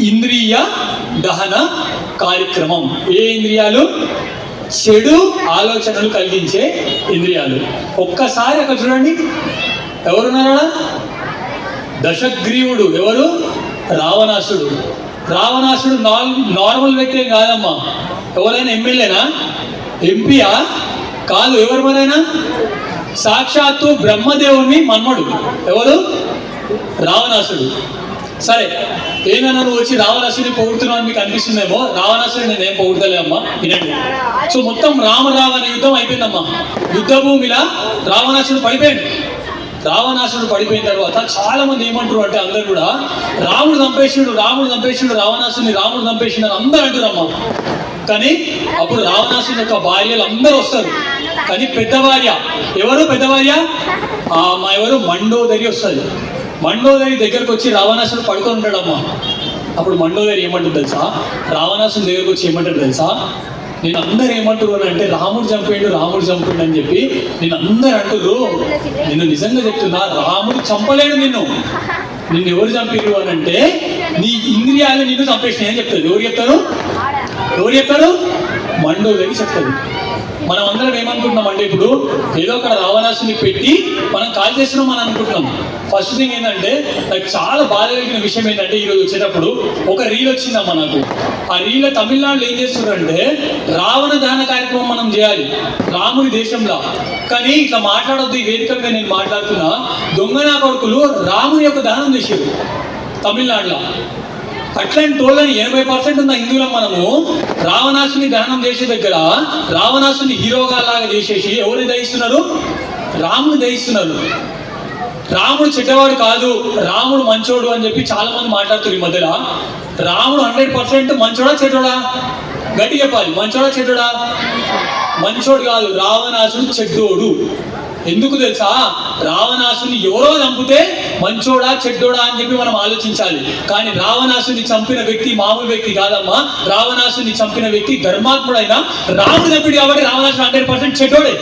ఇంద్రియ దహన కార్యక్రమం. ఏ ఇంద్రియాలు? చెడు ఆలోచనలు కలిగించే ఇంద్రియాలు. ఒక్కసారి అక్కడ చూడండి, ఎవరున్నారా? దశగ్రీవుడు. ఎవరు? రావణాసుడు. రావణాసుడు నార్మల్ వ్యక్తి కాదమ్మా. ఎవరైనా ఎమ్మెల్యేనా? ఎంపీయా? కాదు. ఎవరు మరైనా? సాక్షాత్తు బ్రహ్మదేవుని మన్మడు. ఎవరు? రావణాసుడు. సరే, ఏమైనా నువ్వు వచ్చి రావణాసుడిని పొగుడుతున్నావు అని మీకు అనిపిస్తుందేమో. రావణాసుడిని నేనేం పొగుడతలేమ్మా, వినండి. సో మొత్తం రావణ యుద్ధం అయిపోయిందమ్మా. యుద్ధ భూమిలా రావణాసుడు పడిపోయాడు. రావణాసుడు పడిపోయిన తర్వాత చాలా మంది ఏమంటారు అంటే, అందరు కూడా రాముడు చంపేసిండు రావణాసుడిని రాముడు చంపేసిండు అని అందరూ అంటారమ్మా. కానీ అప్పుడు రావణాసుడి యొక్క భార్యలు అందరూ వస్తారు. కానీ పెద్ద భార్య ఎవరు? పెద్ద భార్య ఎవరు? మండోదరి వస్తుంది. మండోదరి దగ్గరకు వచ్చి రావణాసుడు పడుకొని ఉంటాడమ్మా. అప్పుడు మండోదరి ఏమంటుంది తెలుసా? రావణాసుడి దగ్గరకు వచ్చి ఏమంటాడు తెలుసా? నేను అందరు ఏమంటారు అని అంటే, రాముడు చంపేయండు అని చెప్పి నేను అందరు అంటారు. నేను నిజంగా చెప్తున్నా, రాముడు చంపలేడు నిన్ను ఎవరు చంపారు అని అంటే, నీ ఇంద్రియాలు నిన్ను చంపేసినాయి అని చెప్తారు. ఎవరు చెప్తారు? మండోదరి చెప్తారు. మనం అందరం ఏమనుకుంటున్నాం అంటే, ఇప్పుడు ఏదో ఒక రావణాసుని పెట్టి మనం కాల్ చేస్తున్నాం అని అనుకుంటున్నాం. ఫస్ట్ థింగ్ ఏంటంటే, నాకు చాలా బాధ కలిగిన విషయం ఏంటంటే, ఈరోజు వచ్చేటప్పుడు ఒక రీల్ వచ్చిందమ్మా నాకు. ఆ రీల్ తమిళనాడులో ఏం చేస్తున్నారంటే, రావణ దహన కార్యక్రమం మనం చేయాలి రాముడి దేశంలో. కానీ ఇట్లా మాట్లాడొద్దు, ఈ వేదిక మీద నేను మాట్లాడుతున్నా. దొంగనా కొడుకులు రాముని యొక్క దహనం చేశారు తమిళనాడులో. అట్లాంటి టోళ్ళని 80% ఉన్న హిందువులం మనము రావణాసుని దహనం చేసే దగ్గర రావణాసుని హీరోగా లాగా చేసేసి ఎవరిని దయిస్తున్నారు? రాముని దయిస్తున్నారు. రాముడు చెడ్డవాడు కాదు, రాముడు మంచోడు అని చెప్పి చాలా మంది మాట్లాడుతారు ఈ మధ్యలో. రాముడు 100% మంచోడా చెడ్డోడా? గట్టి చెప్పాలి. మంచోడా చెడ్డోడా? మంచోడు కాదు, రావణాసుడు చెడ్డోడు. ఎందుకు తెలుసా? రావణాసుని ఎవరో చంపితే మంచోడా చెడ్డోడా అని చెప్పి మనం ఆలోచించాలి. కానీ రావణాసుని చంపిన వ్యక్తి మామూలు వ్యక్తి కాదమ్మా. రావణాసుని చంపిన వ్యక్తి ధర్మాత్ముడైన రాముడు చంపిడు కాబట్టి రావణాసుడు 100% చెడ్డోడే.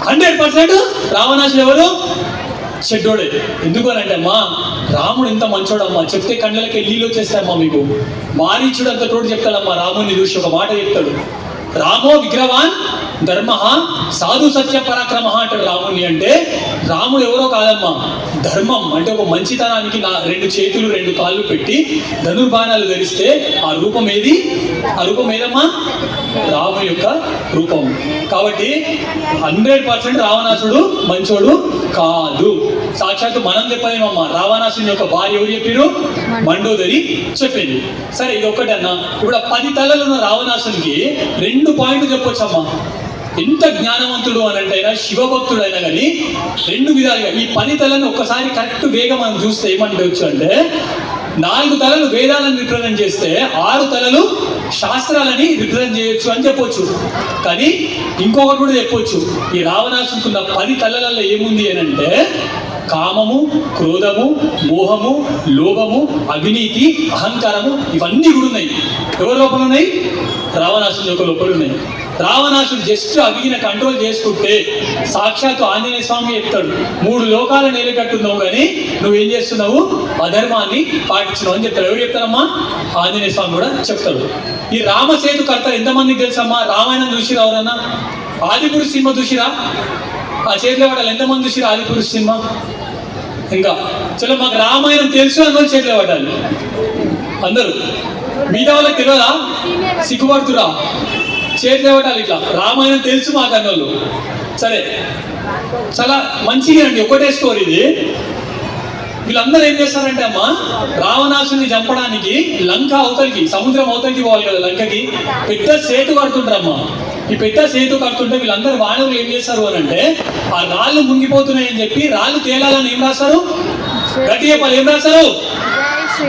100% రావణాసుడు ఎవరు? చెడ్డోడే. ఎందుకు అని అంటే అమ్మా, రాముడు ఎంత మంచోడమ్మా, చెప్తే కళ్ళకి నీళ్ళు వచ్చేస్తాయమ్మా మీకు. మారీచుడు అంత తోడు చెప్తాడమ్మా రాముడిని చూసి ఒక మాట చెప్తాడు. రామో విగ్రవాన్ ధర్మ సాధు సత్య పరాక్రమ అంటాడు రాముని. అంటే రాముడు ఎవరో కాదమ్మా, ధర్మం అంటే ఒక మంచితనానికి 2 చేతులు 2 కాళ్ళు పెట్టి ధనుర్బాణాలు ధరిస్తే ఆ రూపం ఏది? ఆ రూపం ఏదమ్మా? రాముని యొక్క రూపం. కాబట్టి 100% రావణాసుడు మంచోడు కాదు. సాక్షాత్తు మనం చెప్పలేమమ్మా. రావణాసుని యొక్క భార్య ఎవరు చెప్పారు? మండోదరి చెప్పింది. సరే, ఇది ఒక్కటే అన్నా. ఇప్పుడు 10 తలలు ఉన్న రావణాసునికి 2 పాయింట్లు చెప్పొచ్చమ్మా. ఎంత జ్ఞానవంతుడు అని అంటే, శివభక్తుడు అయినా కానీ 2 విధాలుగా ఈ 10 తలను ఒక్కసారి కరెక్ట్ వేగం మనం చూస్తే ఏమంటవచ్చు అంటే, 4 తలలు వేదాలను రిప్రజెంట్ చేస్తే 6 తలలు శాస్త్రాలని రిప్రజెంట్ చేయొచ్చు అని చెప్పొచ్చు. కానీ ఇంకొకటి కూడా చెప్పొచ్చు. ఈ రావణాసునికి ఉన్న 10 తలలలో ఏముంది అని అంటే, కామము, క్రోధము, మోహము, లోభము, అవినీతి, అహంకారము, ఇవన్నీ కూడా ఉన్నాయి. ఎవరి లోపల ఉన్నాయి? రావణాసుని యొక్క లోపల ఉన్నాయి. రావణాసుడు జస్ట్ అవిగిన కంట్రోల్ చేసుకుంటే సాక్షాత్తు ఆంజనేయ స్వామి చెప్తాడు, 3 లోకాల నేలకట్టున్నావు కానీ నువ్వేం చేస్తున్నావు? అధర్మాన్ని పాటించినావు అని చెప్తాడు. ఎవరు చెప్తారమ్మా? ఆంజనేయ స్వామి కూడా చెప్తాడు. ఈ రామసేతు కర్తలు ఎంతమందికి తెలుసమ్మా? రామాయణం చూసిరా ఎవరన్నా? ఆదిపురుష సినిమా చూసిరా? ఆ చేతిలో పడాలి. ఎంతమంది చూసిరా ఆదిపురుష సినిమా? ఇంకా చలో, మాకు రామాయణం తెలుసు అన్న చేతిలో పడాలి అందరూ. మిగతా వాళ్ళకి తెలియదా? సిగ్గుపడుతురా? చేతిలో పడాలి. ఇట్లా రామాయణం తెలుసు మాకు అన్నోళ్ళు. సరే, చాలా మంచిగా అండి. ఒకటే స్టోరీ ఇది. వీళ్ళందరూ ఏం చేస్తారంటే అమ్మా, రావణాసుని చంపడానికి లంక అవతలికి, సముద్రం అవతలికి పోవాలి కదా లంకకి, పెద్ద సేతు కడుతుంటారమ్మా. ఈ పెద్ద సేతు కడుతుంటే వీళ్ళందరూ వానరులు ఏం చేస్తారు అని అంటే, ఆ రాళ్ళు మునిగిపోతున్నాయని చెప్పి రాళ్ళు తేలాలని ఏం రాస్తారు? గట్టి చెప్పాలి. ఏం రాస్తారు?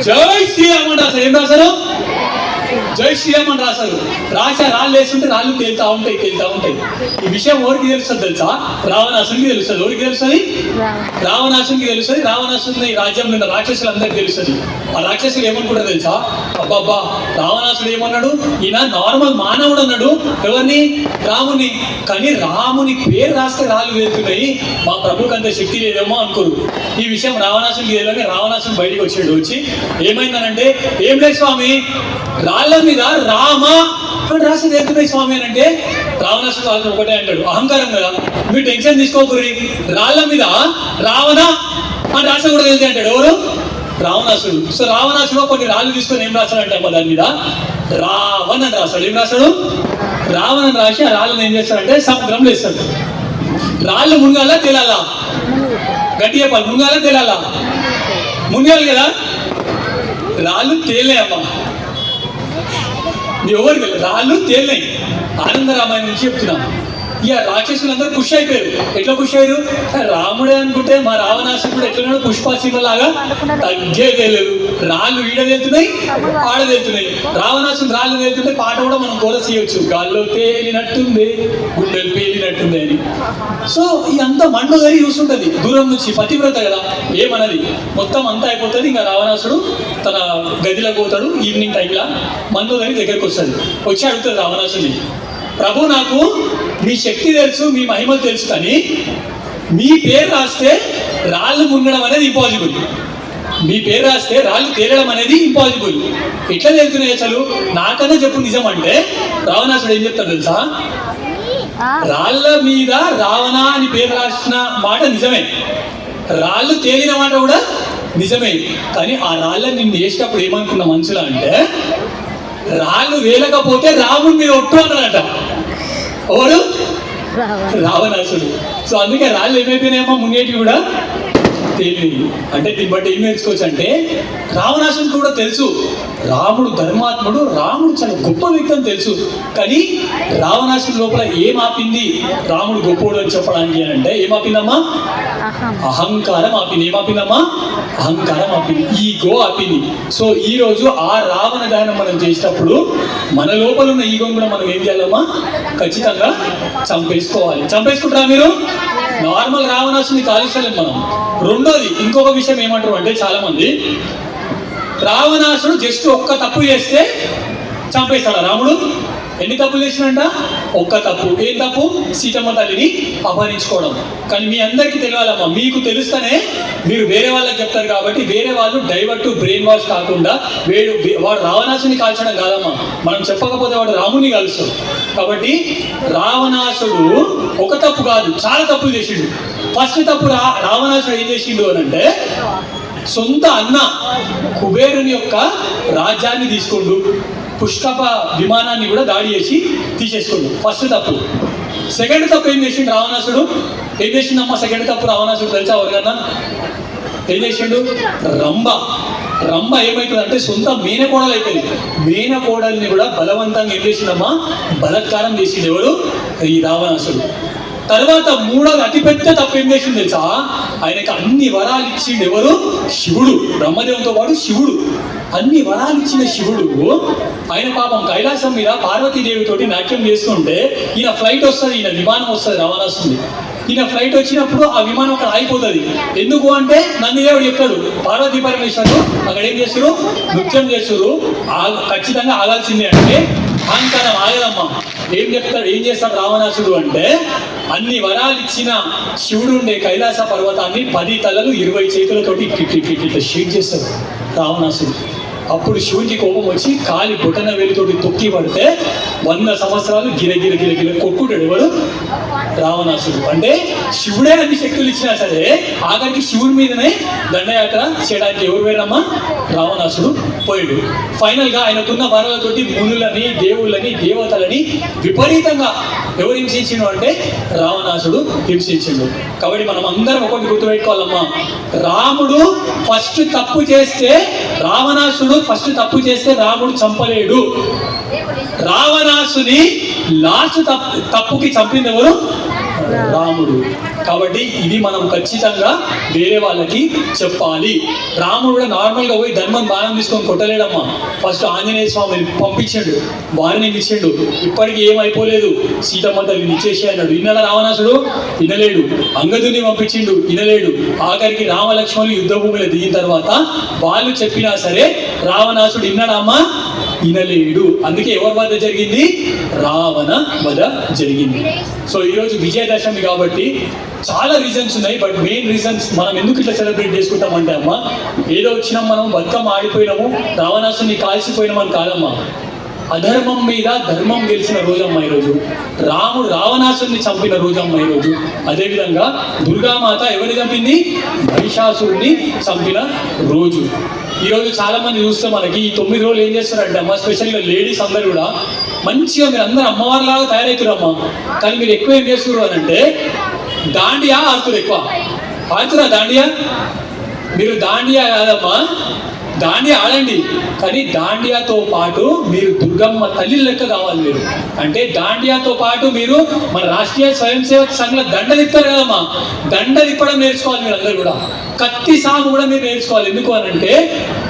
జై శ్రీరామ్ రాస్తారు. ఏం రాస్తారు? జై శ్రీరామ్ అని రాశారు. రాళ్ళు వేస్తుంటే రాళ్ళు తేలుతా ఉంటాయి. ఈ విషయం ఎవరికి తెలుస్తుంది తెలుసా? రావణాసునికి తెలుస్తుంది. ఎవరికి తెలుస్తుంది? రావణాసునికి తెలుస్తుంది. రావణాసుని రాజ్యంలో ఉన్న రాక్షసులందరికీ తెలుస్తుంది. ఆ రాక్షసులు ఏమనుకుంటారు తెలుసా? అబ్బాబ్బా, రావణాసుడు ఏమన్నాడు, ఈయన నార్మల్ మానవుడు అన్నాడు. ఎవరిని? రాముని. కానీ రాముని పేరు రాస్తే రాళ్ళు వేరుతున్నాయి, మా ప్రభుకి అంత శక్తి లేదేమో అనుకోరు. ఈ విషయం రావణాసునికి తెలియక రావణాసుని బయటికి వచ్చి ఏమైందనంటే, ఏం లేదు స్వామి, రాళ్ళ మీద రామ అని రాసి వెళ్తున్నాయి స్వామి అని అంటే, రావణాసుడు వాళ్ళని ఒకటే అంటాడు, అహంకారం కదా, మీరు టెన్షన్ తీసుకోకూరి, రాళ్ళ మీద రావణ అని రాసి కూడా వెళ్తే అంటాడు. ఎవరు? రావణాసుడు. సో రావణాసుడు కొన్ని రాళ్ళు తీసుకొని ఏం రాశాడంటే అమ్మ దాని మీద రావణ్ అని రాశాడు. ఏం రాశాడు? రావణ్ అని రాసి ఆ రాళ్ళని ఏం చేస్తాడంటే సముద్రంలో వేస్తాడు. రాళ్ళు మునగాలా తేలాలా? గట్టి చెప్పాలి, మునగాలా తేలాలా? మునగాలి కదా. రాళ్ళు తేలే అమ్మ, ఎవరికి రాళ్ళు తేలినాయి. ఆనందరామాయణం నుంచి చెప్తున్నాం. ఇక రాక్షసులందరూ ఖుషి అయిపోయారు. ఎట్లా ఖుషి అయ్యారు? రాముడే అనుకుంటే మా రావణాసుడు ఎట్లా పుష్పాసీమలాగా తగ్గేదేలేదు. రాళ్ళు ఈడ వెళ్తున్నాయి, ఆడ వెళ్తున్నాయి. రావణాసుడు రాళ్ళు వెళ్తుంటే పాట కూడా మనం కోరస్ చేయొచ్చు, గాల్లో తేలినట్టుంది, గుండెలు పేలినట్టుంది అని. సో ఇదంతా మండు గారి చూస్తుంటది దూరం నుంచి, పతివ్రత కదా, ఏమన్నది. మొత్తం అంతా అయిపోతుంది. ఇంకా రావణాసుడు తన గదిలో పోతాడు. ఈవినింగ్ టైంలో మండు గారి దగ్గరికి వస్తుంది. వచ్చి అడుగుతుంది రావణాసుని, ప్రభు, నాకు మీ శక్తి తెలుసు, మీ మహిమలు తెలుసు, కానీ మీ పేరు రాస్తే రాళ్ళు మునగడం అనేది ఇంపాసిబుల్. మీ పేరు రాస్తే రాళ్ళు తేలడం అనేది ఇంపాసిబుల్. ఎట్లా తేలుతున్నాయి అసలు? నాకన్నా చెప్పు నిజం అంటే రావణాసుడు ఏం చెప్తాడు తెలుసా? రాళ్ళ మీద రావణ అని పేరు రాసిన మాట నిజమే, రాళ్ళు తేలిన మాట కూడా నిజమే. కానీ ఆ రాళ్ళని నిన్ను వేసినప్పుడు ఏమనుకున్న మనుషులు అంటే, రాళ్ళు వేలకపోతే రాముడి మీద ఒట్టు అన్నాడట. ఎవరు? రావణాసుడు. సో అందుకే రాళ్ళు ఏమైపోయినాయేమో మున్నేటివి కూడా తేలినాయి. అంటే దీన్ని బట్టి ఏం నేర్చుకోవచ్చు అంటే, రావణాసుడికి కూడా తెలుసు రాముడు ధర్మాత్ముడు, రాముడు చాలా గొప్ప వ్యక్తి అని తెలుసు. కానీ రావణాసుడి లోపల ఏం ఆపింది రాముడు గొప్పోడు అని చెప్పడానికి అంటే, ఏమాపిందమ్మా? అహంకారం ఆపింది. ఏమాపిందమ్మా? అహంకారం ఆపింది, ఈగో ఆపింది. సో ఈ రోజు ఆ రావణ దహనం మనం చేసేటప్పుడు మన లోపల ఉన్న ఈగోని కూడా మనం ఏం చేయాలమ్మా? ఖచ్చితంగా చంపేసుకోవాలి. చంపేసుకుంటారా మీరు? నార్మల్ రావణాసుని కాలుస్తలేం మనం. రెండోది ఇంకొక విషయం ఏమంటారు అంటే, చాలా మంది రావణాసుడు జస్ట్ ఒక్క తప్పు చేస్తే చంపేస్తాడా రాముడు? ఎన్ని తప్పులు చేసినంట? ఒక్క తప్పు. ఏం తప్పు? సీతమ్మ తల్లిని అపహరించుకోవడం. కానీ మీ అందరికీ తెలియాలమ్మా, మీకు తెలుస్తేనే మీరు వేరే వాళ్ళకి చెప్తారు కాబట్టి, వేరే వాళ్ళు డైవర్ట్ బ్రెయిన్ వాష్ కాకుండా వాడు రావణాసుని కాల్చడం కాదమ్మా, మనం చెప్పకపోతే వాడు రాముని కాలుస్తాడు. కాబట్టి రావణాసుడు ఒక తప్పు కాదు, చాలా తప్పులు చేసిండు. ఫస్ట్ తప్పు రావణాసుడు ఏం చేసిండు అని అంటే, సొంత అన్న కుబేరుని యొక్క రాజ్యాన్ని తీసుకుండు, పుష్కప విమానాన్ని కూడా దాడి చేసి తీసేసుకుండు. ఫస్ట్ తప్పు. సెకండ్ తప్పు ఏం చేసిండు రావణాసుడు? ఏం చేసిండమ్మా సెకండ్ తప్పు రావణాసుడు తెలుసా ఎవరికన్నా? ఏం చేసిండు? రంభ ఏమవుతుందంటే సొంత మేనకోడలు అయిపోయింది. మేనకోడల్ని కూడా బలవంతంగా ఏం చేసిండమ్మా? బలత్కారం చేసిండు. ఎవరు? ఈ రావణాసుడు. తర్వాత మూడోది అతిపెద్ద తప్పు ఏం చేసింది తెలుసా? ఆయనకు అన్ని వరాలు ఇచ్చిండు. ఎవరు? శివుడు. బ్రహ్మదేవునితో పాటు శివుడు. అన్ని వరాలు ఇచ్చిన శివుడు ఆయన పాపం కైలాసం మీద పార్వతీదేవితోటి నాట్యం చేస్తుంటే, ఈయన ఫ్లైట్ వస్తుంది, ఈయన విమానం వస్తుంది రావణాసుడి. ఈయన ఫ్లైట్ వచ్చినప్పుడు ఆ విమానం అక్కడ ఆగిపోతుంది. ఎందుకు అంటే నందిదేవుడు చెప్తాడు, పార్వతీ పరమేశ్వరుడు అక్కడ ఏం చేస్తారు? నృత్యం చేస్తారు, ఖచ్చితంగా ఆగాల్సిందే. అంటే అహంకారం ఆగదమ్మా. ఏం చేస్తాడు రావణాసుడు అంటే, అన్ని వరాలు ఇచ్చిన శివుడు ఉండే కైలాస పర్వతాన్ని 10 తలలు 20 చేతులతోటి ఇట్లా షేక్ చేస్తాడు రావణాసుడు. అప్పుడు శివుడికి కోపం వచ్చి కాలి బొటన వేలితోటి తొక్కి పడితే 100 సంవత్సరాలు గిర కొట్టుకుంటాడు. ఎవరు? రావణాసుడు. అంటే శివుడే అన్ని శక్తులు ఇచ్చినా సరే ఆఖరికి శివుడి మీదనే దండయాత్ర చేయడానికి ఎవరు వేరమ్మా? రావణాసుడు పోయాడు. ఫైనల్ గా ఆయనకున్న వరాలతోటి మునులని, దేవుళ్ళని, దేవతలని విపరీతంగా ఎవరు హింసించిండు అంటే రావణాసుడు హింసించిండు. కాబట్టి మనం అందరం ఒకటి గుర్తుపెట్టుకోవాలమ్మా, రాముడు ఫస్ట్ తప్పు చేస్తే రావణాసుడు ఫస్ట్ తప్పు చేస్తే రాముడు చంపలేడు. రావణాసుని లాస్ట్ తప్పుకి చంపింది ఎవరు? రాముడు. కాబట్టి ఇది మనం ఖచ్చితంగా వేరే వాళ్ళకి చెప్పాలి. రాముడు కూడా నార్మల్గా పోయి ధర్మం బాణం తీసుకొని కొట్టలేడమ్మా. ఫస్ట్ ఆంజనేయ స్వామిని పంపించాడు, వారిని ఇచ్చిండు, ఇప్పటికీ ఏమైపోలేదు, సీతమ్మ తల్లిని ఇచ్చేసి అన్నాడు. విన్నాడా రావణాసుడు? వినలేడు. అంగదుని పంపించిండు, వినలేడు. ఆఖరికి రామలక్ష్మణులు యుద్ధ భూమిలో దిగిన తర్వాత వాళ్ళు చెప్పినా సరే రావణాసుడు విన్నాడమ్మా? వినలేడు. అందుకే ఎవరి వద్ద జరిగింది? రావణ వధ జరిగింది. సో ఈరోజు విజయదశమి కాబట్టి చాలా రీజన్స్ ఉన్నాయి. బట్ మెయిన్ రీజన్స్ మనం ఎందుకు ఇట్లా సెలబ్రేట్ చేసుకుంటామంటే అమ్మా, ఏదో వచ్చినాం మనం బతుకమ్మ ఆడిపోయినాము, రావణాసుని కాల్చిపోయినామని కాదమ్మా. అధర్మం మీద ధర్మం గెలిచిన రోజమ్మ ఈరోజు. రాముడు రావణాసుని చంపిన రోజమ్మ ఈరోజు. అదేవిధంగా దుర్గామాత ఎవరిని చంపింది? మహిషాసురుని చంపిన రోజు. ఈరోజు చాలా మంది చూస్తే మనకి ఈ 9 రోజులు ఏం చేస్తారంటే అమ్మ, స్పెషల్గా లేడీస్ అందరూ కూడా మంచిగా మీరు అందరూ అమ్మవారిలాగా తయారవుతారమ్మా. కానీ మీరు ఎక్కువ ఏం చేస్తున్నారు అని అంటే దాండియా ఆడుతున్నారు. ఎక్కువ ఆడుతురా దాండియా? మీరు దాండియా కాదమ్మా, దాండియా ఆడండి, కానీ దాండియాతో పాటు మీరు దుర్గమ్మ తల్లి లెక్క కావాలి మీరు. అంటే దాండియాతో పాటు మీరు మన రాష్ట్రీయ స్వయం సేవక సంఘంలో దండ తిప్పారు కదమ్మా, దండ తిప్పడం నేర్చుకోవాలి మీరు అందరూ కూడా. కత్తి సాగు కూడా మీరు నేర్చుకోవాలి. ఎందుకు అని అంటే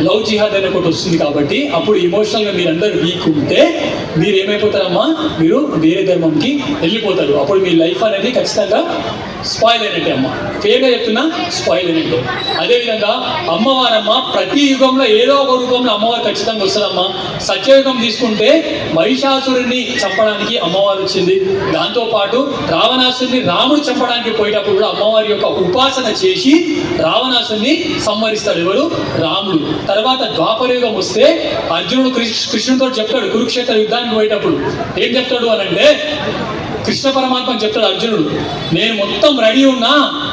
లవ్ జిహాద్ అనే ఒకటి వస్తుంది కాబట్టి. అప్పుడు ఇమోషనల్గా మీరు అందరూ వీక్ ఉంటే మీరు ఏమైపోతారమ్మా, మీరు వేరే ధర్మంకి వెళ్ళిపోతారు. అప్పుడు మీ లైఫ్ అనేది ఖచ్చితంగా స్పాయిల్ అయినట్టే అమ్మ. ఫేర్గా చెప్తున్నా, స్పాయిల్ అయినట్టే. అదేవిధంగా అమ్మవారమ్మ ప్రతి యుగంలో ఏదో ఒక రూపంలో అమ్మవారు ఖచ్చితంగా వస్తుందమ్మా. సత్యయుగం తీసుకుంటే మహిషాసురుడిని చంపడానికి అమ్మవారు వచ్చింది. దాంతోపాటు రావణాసురుడిని రాముడు చంపడానికి పోయేటప్పుడు కూడా అమ్మవారి యొక్క ఉపాసన చేసి రావణాసురుడిని సంహరిస్తాడు. ఎవరు? రాముడు. తర్వాత ద్వాపరయుగం వస్తే అర్జునుడు కృష్ణుడితో చెప్తాడు, కురుక్షేత్ర యుద్ధానికి పోయేటప్పుడు ఏం చెప్తాడు అని అంటే, కృష్ణ పరమాత్మ చెప్తాడు అర్జునుడు, నేను మొత్తం రెడీ ఉన్నా,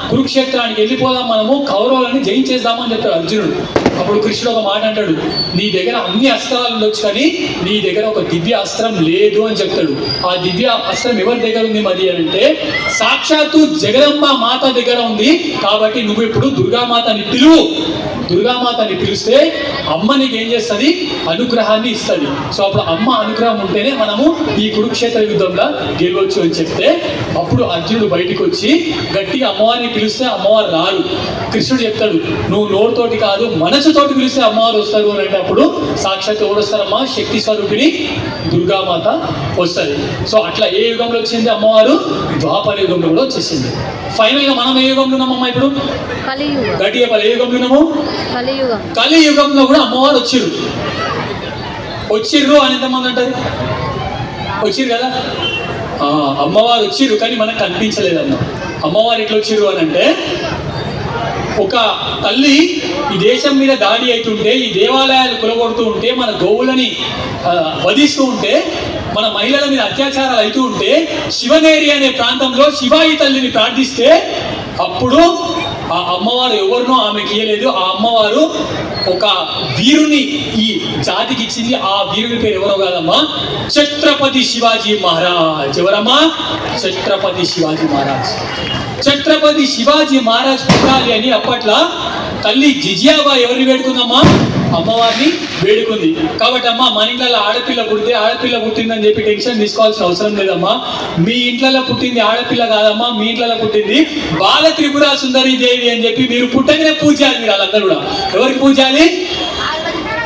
కురుక్షేత్రానికి వెళ్ళిపోదాం, మనము కౌరవులని జయించేద్దామని చెప్తాడు అర్జునుడు. అప్పుడు కృష్ణుడు ఒక మాట అంటాడు, నీ దగ్గర అన్ని అస్త్రాలు ఉండొచ్చు కానీ నీ దగ్గర ఒక దివ్య అస్త్రం లేదు అని చెప్తాడు. ఆ దివ్య అస్త్రం ఎవరి దగ్గర ఉంది మరి అని అంటే సాక్షాత్తు జగదంబ మాత దగ్గర ఉంది. కాబట్టి నువ్వు ఇప్పుడు దుర్గామాతని పిలువు. దుర్గామాతని పిలిస్తే అమ్మ నీకు ఏం చేస్తుంది? అనుగ్రహాన్ని ఇస్తుంది. సో అప్పుడు అమ్మ అనుగ్రహం ఉంటేనే మనము ఈ కురుక్షేత్ర యుద్ధంలో గెలవచ్చు అని చెప్తే అప్పుడు అర్జునుడు బయటికి వచ్చి గట్టిగా అమ్మవారిని పిలిస్తే అమ్మవారు రారు. కృష్ణుడు చెప్తాడు, నువ్వు నోరుతోటి కాదు మనసుతోటి పిలిస్తే అమ్మవారు వస్తారు అని అంటే అప్పుడు సాక్షాత్ ఎవరు వస్తారమ్మా? శక్తి స్వరూపిణి దుర్గామాత వస్తుంది. సో అట్లా ఏ యుగంలో వచ్చింది అమ్మవారు? ద్వాపర యుగంలో కూడా వచ్చేసింది. ఫైనల్గా మనం ఏ యుగంలో ఉన్నామమ్మా? ఇప్పుడు గట్టిగా ఏ యుగంలో ఉన్నాము? కలియుగంలో కూడా అమ్మవారు వచ్చిర్రు అని ఎంతమంది అంటారు? వచ్చిర్రు కదా, అమ్మవారు వచ్చిర్రు, కానీ మనకు కనిపించలేదమ్మా. అమ్మవారు ఎట్లా వచ్చిర్రు అని అంటే, ఒక తల్లి ఈ దేశం మీద దాడి అవుతుంటే, ఈ దేవాలయాలు కులగొడుతూ ఉంటే, మన గోవులని వధిస్తూ ఉంటే, మన మహిళల మీద అత్యాచారాలు అవుతూ ఉంటే, శివనేరి అనే ప్రాంతంలో శివాయి తల్లిని ప్రార్థిస్తే అప్పుడు ఆ అమ్మవారు ఎవరినో ఆమెకి ఇయ్యలేదు. ఆ అమ్మవారు ఒక వీరుని ఈ జాతికి ఇచ్చింది. ఆ వీరుని పేరు ఎవరో కాదమ్మా, ఛత్రపతి శివాజీ మహారాజ్. ఎవరమ్మా? ఛత్రపతి శివాజీ మహారాజ్. ఛత్రపతి శివాజీ మహారాజ్ పుట్టాలి అని అప్పట్లో తల్లి జిజియాబాయి ఎవరిని వేడుకుందమ్మా? అమ్మవారిని వేడుకుంది. కాబట్టి అమ్మ, మన ఇంట్లో ఆడపిల్ల పుడితే ఆడపిల్ల పుట్టిందని చెప్పి టెన్షన్ తీసుకోవాల్సిన అవసరం లేదమ్మా. మీ ఇంట్లో పుట్టింది ఆడపిల్ల కాదమ్మా, మీ ఇంట్లో పుట్టింది బాల త్రిపుర సుందరి దేవి అని చెప్పి మీరు పుట్టగానే పూజ చేయాలి. మీరు వాళ్ళందరూ కూడా ఎవరికి పూజ చేయాలి?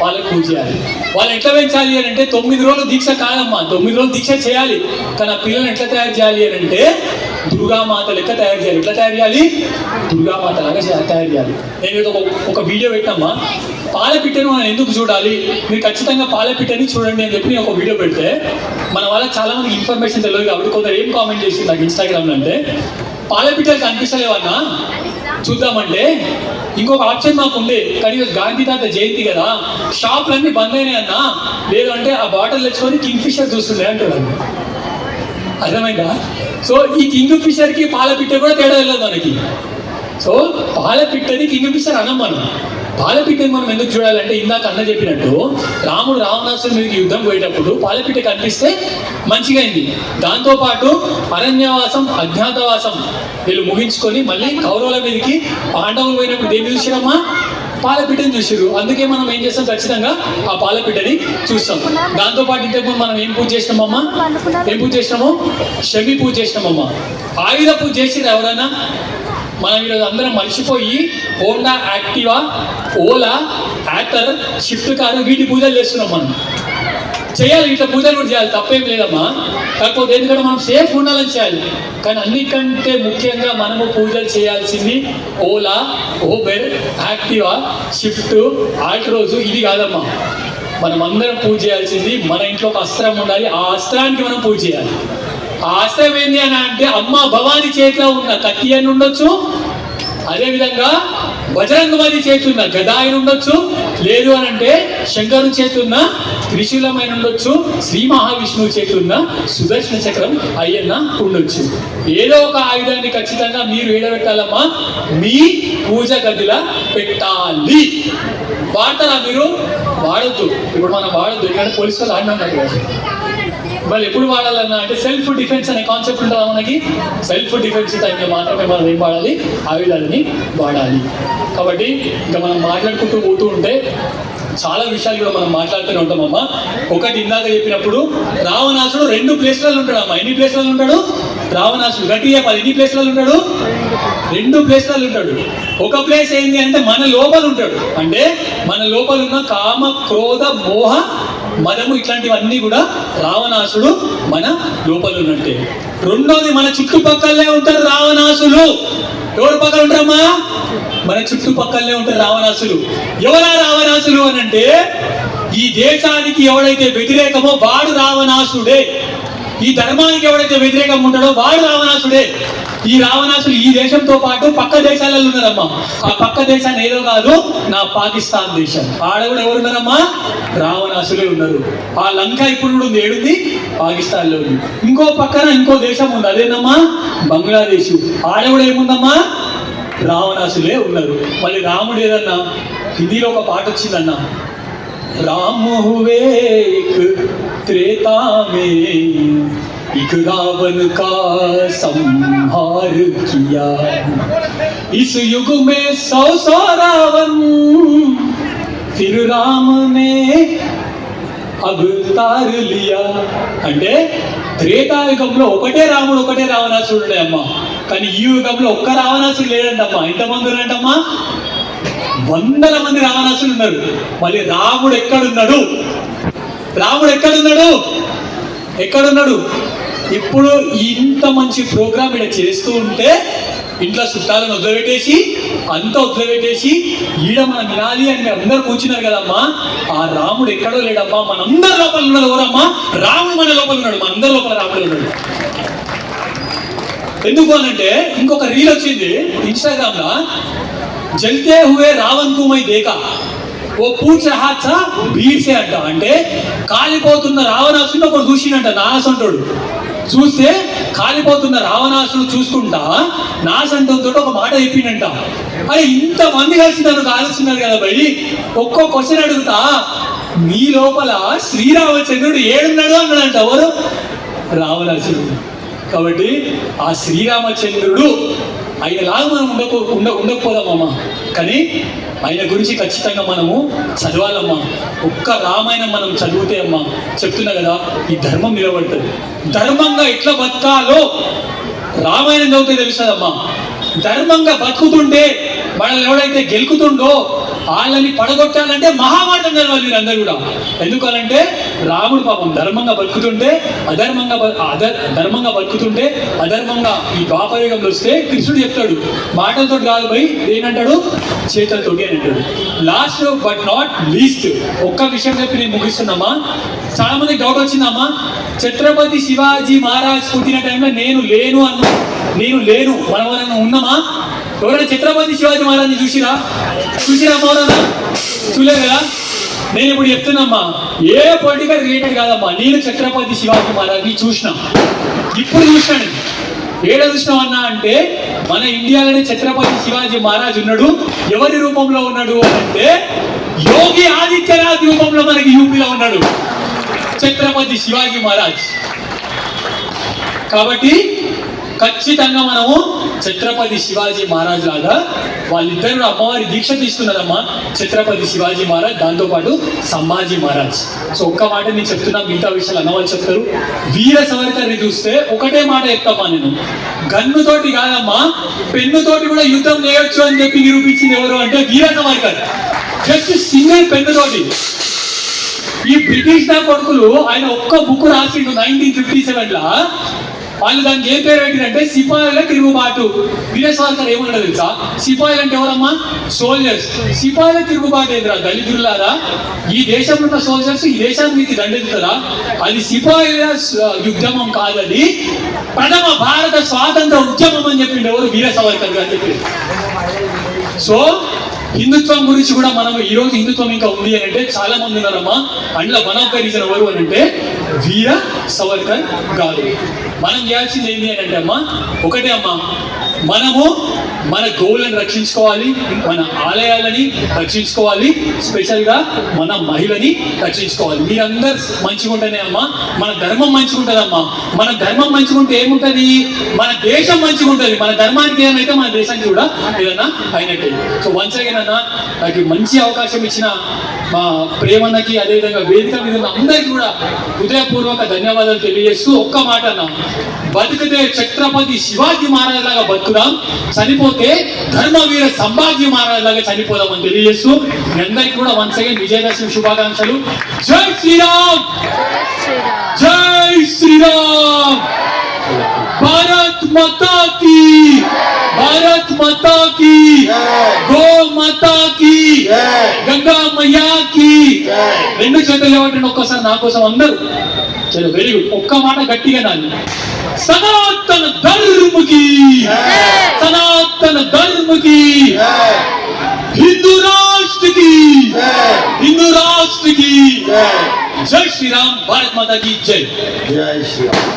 వాళ్ళకి పూజ చేయాలి. వాళ్ళు ఎట్లా పెంచాలి అని అంటే 9 రోజులు దీక్ష కాదమ్మా, 9 రోజులు దీక్ష చేయాలి. కానీ ఆ పిల్లల్ని ఎట్లా తయారు చేయాలి అని అంటే దుర్గామాత లెక్క తయారు చేయాలి. ఎట్లా తయారు చేయాలి? దుర్గామాత లాగా తయారు చేయాలి. నేను ఒక వీడియో పెట్టమ్మా, పాలపిట్టను మనం ఎందుకు చూడాలి, మీరు ఖచ్చితంగా పాలపిట్టని చూడండి అని చెప్పి నేను ఒక వీడియో పెడితే మన వాళ్ళకి చాలా మందికి ఇన్ఫర్మేషన్ తెలియదు. కాబట్టి కొందరు ఏం కామెంట్ చేసింది నాకు ఇన్స్టాగ్రామ్లో అంటే, పాలపిట్టలు కనిపిస్తలేవన్నా చూద్దామంటే ఇంకొక ఆప్షన్ మాకు ఉండే, కానీ గాంధీ తాత జయంతి కదా, షాప్లన్నీ బంద్ అయినాయి అన్నా, లేదంటే ఆ బాటిల్ తెచ్చుకొని కింగ్ ఫిషర్ చూస్తుండే అంటున్నాను. అర్థమైందా? సో ఈ కింగ్ ఫిషర్కి పాలపిట్ట కూడా తేడా వెళ్ళదు మనకి. సో పాలపిట్టని కింగ్ ఫిషర్ అనం మనం. పాలపిట్టని మనం ఎందుకు చూడాలంటే ఇందాక అన్న చెప్పినట్టు రాముడు రావణాసురుడి మీదకి యుద్ధం పోయేటప్పుడు పాలపిట్ట కనిపిస్తే మంచిగా అయింది. దాంతోపాటు అరణ్యవాసం అజ్ఞాతవాసం వీళ్ళు ముగించుకొని మళ్ళీ కౌరవుల మీదకి పాండవులు పోయినప్పుడు దేని చూసిరమ్మా? పాలపిట్టని చూసిరు. అందుకే మనం ఏం చేస్తాం, ఖచ్చితంగా ఆ పాలపిట్టని చూస్తాం. దాంతోపాటు ఇంతకుముందు మనం ఏం పూజ చేసినామమ్మా, ఏం పూజ చేసినాము, శమి పూజ చేసినామమ్మా. ఆయుధ పూజ చేసిరు ఎవరైనా? మనం ఈరోజు అందరం మర్చిపోయి Honda, Activa, Ola, actor, shift car వీటి పూజలు చేస్తున్నాం. మనం చేయాలి, ఇట్లా పూజలు కూడా చేయాలి, తప్పేం లేదమ్మా. కాకపోతే ఎందుకంటే మనం సేఫ్ ఉండాలని చేయాలి. కానీ అన్నికంటే ముఖ్యంగా మనము పూజలు చేయాల్సింది ఓలా, ఓబెర్, యాక్టివా, షిఫ్ట్, ఆల్ట్రోజు ఇది కాదమ్మా. మనం అందరం పూజ చేయాల్సింది మన ఇంట్లో ఒక అస్త్రం ఉండాలి. ఆ అస్త్రానికి మనం పూజ చేయాలి. ఆ అస్త్రం ఏంటి అని అంటే అమ్మ భవాని చేతిలో ఉన్న కత్తి అని ఉండొచ్చు, అదేవిధంగా బజరంగబలి చేతున్న గదాయిన ఉండొచ్చు, లేదు అని అంటే శంకరుని చేతున్న త్రిశూలమైన ఉండొచ్చు, శ్రీ మహావిష్ణువు చేతున్న సుదర్శన చక్రం అయ్యన్న ఉండొచ్చు. ఏదో ఒక ఆయుధాన్ని ఖచ్చితంగా మీరు ఏడబెట్టాలమ్మా, మీ పూజ గదిలో పెట్టాలి. వాడతారా మీరు? వాడద్దు. ఇప్పుడు మనం వాడద్దు, ఎందుకంటే పోలీసు వాళ్ళు ఆడినాం కదా. మరి ఎప్పుడు వాడాలన్నా అంటే సెల్ఫ్ డిఫెన్స్ అనే కాన్సెప్ట్ ఉంటుందా మనకి? సెల్ఫ్ డిఫెన్స్ టైంలో మాత్రమే మనం ఏం వాడాలి, ఆయుధాలని వాడాలి. కాబట్టి ఇంకా మనం మాట్లాడుకుంటూ పోతూ ఉంటే చాలా విషయాలు కూడా మనం మాట్లాడుతూనే ఉంటామమ్మా. ఒకటి ఇందాక చెప్పినప్పుడు రావణాసుడు 2 ప్లేస్లలో ఉంటాడమ్మా. ఎన్ని ప్లేస్లలో ఉంటాడు రావణాసుడు? గట్టిగా చెప్పాలి, ఎన్ని ప్లేస్లలో ఉంటాడు? 2 ప్లేస్లలో ఉంటాడు. ఒక ప్లేస్ ఏంటి అంటే మన లోపల ఉంటాడు. అంటే మన లోపల ఉన్న కామ, క్రోధ, మోహ, మదము ఇట్లాంటివన్నీ కూడా రావణాసుడు మన లోపల ఉన్నట్టే. రెండోది మన చుట్టుపక్కలనే ఉంటారు రావణాసులు. ఎవరి పక్కన ఉంటారమ్మా? మన చుట్టుపక్కలనే ఉంటారు రావణాసులు. ఎవరా రావణాసులు అని అంటే ఈ దేశానికి ఎవడైతే వ్యతిరేకమో వాడు రావణాసుడే. ఈ ధర్మానికి ఎవడైతే వ్యతిరేకం ఉంటాడో వాడు రావణాసుడే. ఈ రావణాసులు ఈ దేశంతో పాటు పక్క దేశాలలో ఉన్నారమ్మా. ఆ పక్క దేశాన్ని ఏదో కాదు, నా పాకిస్తాన్ దేశం. ఆడ కూడా ఎవరు ఉన్నారమ్మా? రావణాసులే ఉన్నారు. ఆ లంక ఇప్పుడు కూడా ఉంది, ఏడుంది? పాకిస్తాన్లో ఉంది. ఇంకో పక్కన ఇంకో దేశం ఉంది, అదేనమ్మా బంగ్లాదేశ్. ఆడ కూడా ఏముందమ్మా? రావణాసులే ఉన్నారు. మళ్ళీ రాముడు ఏదన్నా హిందీలో ఒక పాట వచ్చిందన్నా, राम हुए एक त्रेता में एक रावण का संहार किया इस युग में 100 रावण फिर राम ने అవతార్ లియా. అంటే త్రేతాయుగంలో ఒకటే రాముడు, ఒకటే రావణాసుడు అమ్మా. కానీ ఈ యుగంలో ఒక్క రావణాసుడు లేడంటమ్మా. ఎంతమంది ఉన్నారంటమ్మా? 100 మంది రావణాసులు ఉన్నారు. మళ్ళీ రాముడు ఎక్కడున్నాడు? రాముడు ఎక్కడున్నాడు? ఎక్కడున్నాడు? ఇప్పుడు ఇంత మంచి ప్రోగ్రామ్ ఇక్కడ చేస్తూ ఉంటే ఇంట్లో చుట్టాలను వదిలిపెట్టేసి అంతా వదిలిపెట్టేసి ఈడ మనం వినాలి అని అందరూ కూర్చున్నారు కదమ్మా. ఆ రాముడు ఎక్కడో లేడమ్మా, మనందరి లోపల ఉన్నాడు. ఎవరమ్మా? రాముడు మన లోపల ఉన్నాడు, మనందరి లోపల రాముడు ఉన్నాడు. ఎందుకు అనంటే ఇంకొక రీల్ వచ్చింది ఇన్స్టాగ్రామ్ లో, జల్తే హువే రావణ్ కు మై దేఖా ఓ పూచ్ రహా థా భీడ్ సే అంట. అంటే కాలిపోతున్న రావణాసుని ఒకడు చూసినంట, నాసంటోడు. చూస్తే కాలిపోతున్న రావణాసుడు చూసుకుంటా నాసంటంతో ఒక మాట చెప్పిండంట, అరే ఇంతమంది కలిసి నన్ను కాలుస్తున్నారు కదా బయ్, ఒక్కో క్వశ్చన్ అడుగుతా, మీ లోపల శ్రీరామచంద్రుడు ఏడున్నాడు అన్నాడంట. ఎవరు? రావణాసుడు. కాబట్టి ఆ శ్రీరామచంద్రుడు ఆయనలాగా మనం ఉండకపోదామమ్మా. కానీ ఆయన గురించి ఖచ్చితంగా మనము చదవాలమ్మా. ఒక్క రామాయణం మనం చదివితే అమ్మా, చెప్తున్నా కదా, ఈ ధర్మం నిలబడుతుంది. ధర్మంగా ఎట్లా బతకాలో రామాయణం చదివితే తెలుస్తుందమ్మా. ధర్మంగా బతుకుతుంటే మనల్ని ఎవడైతే గెలుకుతుండో వాళ్ళని పడగొట్టాలంటే మహాభారతం చదవాలి మీరందరూ కూడా. ఎందుకనంటే రాముడు పాపం ధర్మంగా బతుకుతుంటే ధర్మంగా బతుకుతుంటే అధర్మంగా ఈ ద్వాపరయుగంలో వస్తే కృష్ణుడు చెప్తాడు, మాటలతో కాదు పోయి ఏంటంటాడు, చేతులతోటి అని అంటాడు. లాస్ట్ బట్ నాట్ లీస్ట్ ఒక్క విషయం చెప్పి నేను ముగిస్తున్నామా. చాలా మందికి డౌట్ వచ్చిందమ్మా, ఛత్రపతి శివాజీ మహారాజ్ పుట్టిన టైంలో నేను లేను మనం ఉన్నామా? ఎవరైనా ఛత్రపతి శివాజీ మహారాజ్ని చూసిరా మౌరన్నా? చూలేదు కదా. నేను ఇప్పుడు చెప్తున్నామ్మా, ఏ పొలిటికల్ రిలేటెడ్ కాదమ్మా. నేను ఛత్రపతి శివాజీ మహారాజ్ని చూసిన, ఇప్పుడు చూసినాను. ఏడ చూసినాం అన్నా అంటే మన ఇండియాలోనే ఛత్రపతి శివాజీ మహారాజ్ ఉన్నాడు. ఎవరి రూపంలో ఉన్నాడు అంటే యోగి ఆదిత్యనాథ్ రూపంలో మనకి యూపీలో ఉన్నాడు ఛత్రపతి శివాజీ మహారాజ్. కాబట్టి ఖచ్చితంగా మనము ఛత్రపతి శివాజీ మహారాజ్ లాగా వాళ్ళిద్దరు అమ్మవారి దీక్ష తీసుకున్నారమ్మా. ఛత్రపతి శివాజీ మహారాజ్, దాంతోపాటు సంభాజీ మహారాజ్. సో ఒక్క మాట నేను చెప్తున్నా, మిగతా విషయాలు అన్నవాళ్ళు చెప్తారు. వీర సవర్కర్ని చూస్తే ఒకటే మాట చెప్తామా, నేను గన్నుతోటి కాదమ్మా పెన్నుతోటి కూడా యుద్ధం చేయొచ్చు అని చెప్పి నిరూపించింది ఎవరు అంటే వీర సవర్కర్. జస్ట్ సింగిల్ పెన్నుతోటి. ఈ బ్రిటిష్ నా కొడుకులు ఆయన ఒక్క బుక్ రాసిండు 1957 వాళ్ళు దానికి ఏ పేరు పెట్టిందంటే సిపాయిల తిరుగుబాటు. వీర సావర్కర్ ఏమన్నా తెలుసా? సిపాయిలు అంటే ఎవరమ్మా? సోల్జర్స్. సిపాయిల తిరుగుబాటు ఏంద్రా దళితులారా? ఈ దేశంలో ఉన్న సోల్జర్స్ ఈ దేశాన్ని మీకు దండెత్తుతారా? అది సిపాయిల ఉద్యమం కాదని ప్రథమ భారత స్వాతంత్ర ఉద్యమం అని చెప్పిండు ఎవరు? వీర సావర్కర్ గారు చెప్పిండు. సో హిందుత్వం గురించి కూడా మనం ఈ రోజు హిందుత్వం ఇంకా ఉంది అని అంటే చాలా మంది ఉన్నారమ్మా. అందులో వన్ ఆఫ్ ద రీజన్ ఎవరు అని అంటే వీర సవర్కర్ గారు. మనం చేయాల్సింది ఏంటి అని అంటే అమ్మా ఒకటే అమ్మా, మనము మన గోవులను రక్షించుకోవాలి, మన ఆలయాలని రక్షించుకోవాలి, స్పెషల్గా మన మహిళని రక్షించుకోవాలి. మీరందరూ మంచిగా ఉంటేనే అమ్మా మన ధర్మం మంచిగా ఉంటుందమ్మా. మన ధర్మం మంచిగా ఉంటే ఏముంటుంది? మన దేశం మంచిగా ఉంటుంది. మన ధర్మానికి ఏమైతే మన దేశానికి కూడా ఏదన్నా అయినట్టే. సో వన్స్ అగైన్ అన్న, నాకు మంచి అవకాశం ఇచ్చిన మా ప్రేమన్నకి, అదేవిధంగా వేదిక మీద ఉన్న అందరికీ కూడా హృదయపూర్వక ధన్యవాదాలు తెలియజేస్తూ ఒక్క మాట అన్న, బతికితే ఛత్రపతి శివాజీ మహారాజ్ లాగా బతుకుదాం, చనిపోతే ధర్మవీర సంభాజీ మహారాజ్ లాగా చనిపోదామని తెలియజేస్తూ మీ అందరికీ కూడా వన్స్ అగైన్ విజయదశమి శుభాకాంక్షలు. జై శ్రీరామ్, జై శ్రీరామ్, భారత్ మాతా కీ, భారత్ మాతా కీ, గో మాతా కీ, గంగా మయ్యా కీ. రెండు చేతులు ఇవ్వండి ఒక్కసారి నా కోసం అందరూ. చలో వెరీ గుడ్. ఒక్క మాట గట్టిగా నాది. సనాతన ధర్మ की, सनातन धर्म की, हिंदू राष्ट्र की, हिंदू राष्ट्र की जय श्री राम, भारत माता की जय, जय श्री राम.